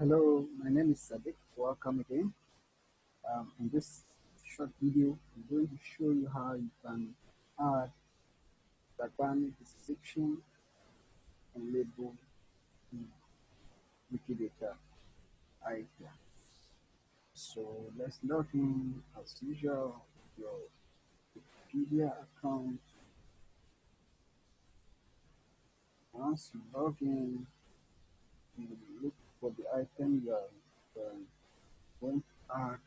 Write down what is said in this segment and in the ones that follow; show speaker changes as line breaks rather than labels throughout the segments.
Hello, my name is Sadik. Welcome again. In this short video, I'm going to show you how you can add Dagbani description and label in Wikidata item. So let's log in as usual your Wikipedia account. Once you log in, you look for the item you are going to add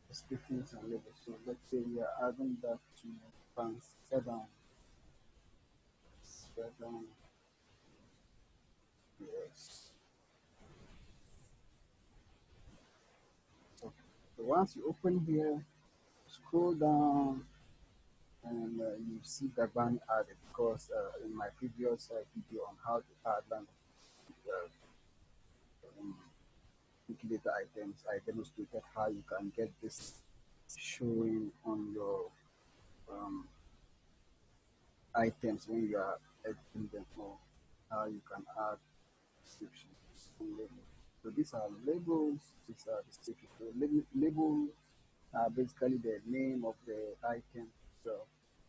descriptions and labels. So let's say we are adding that to Fans 7, yes. Okay. So once you open here, scroll down and you see Dagbani added because in my previous video on how to add um, Wikidata items, I demonstrated how you can get this showing on your um, items when you are editing them, or how you can add descriptions and labels. So these are labels, these are descriptions. So labels are basically the name of the item itself,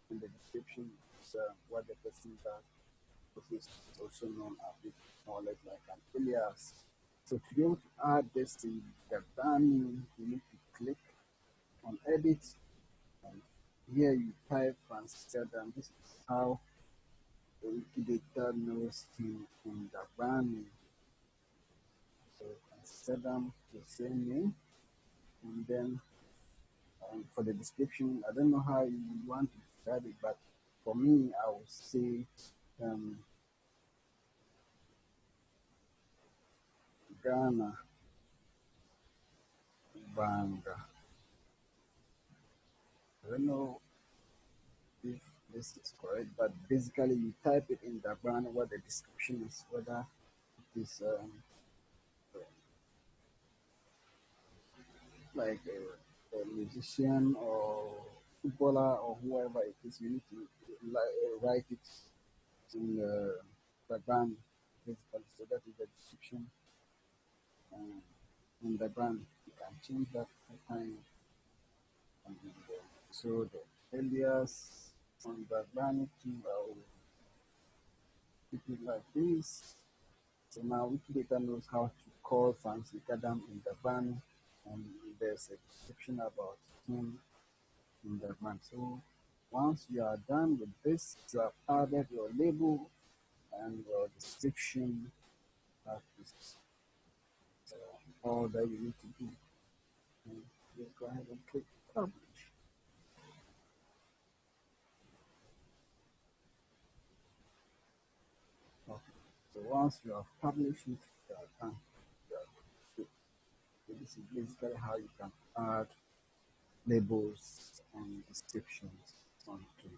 and the description is what the person does, which is also known as more or less like an alias. So to be able to add this in the branding, you need to click on edit, and here you type and this is how the Wikidata knows him in the branding. So Amsterdam, the same name, and then for the description, I don't know how you want to describe it, but for me, I would say um, Ghana, Banga. I don't know if this is correct, but basically you type it in the brand what the description is, whether it is like a musician or footballer or whoever it is, you need to write it in the brand basically. So that is the description in the brand. You can change that time. And, so the alias on the brand too, I'll keep it like this. So now Wikidata knows how to call Fancy Kadam in the brand, and there's a description about him in the brand. So once you are done with this, you have added your label and your description. That is all that you need to do. And just go ahead and click publish. Okay. So once you have published it, you are done. You are good. So this is basically how you can add labels and descriptions onto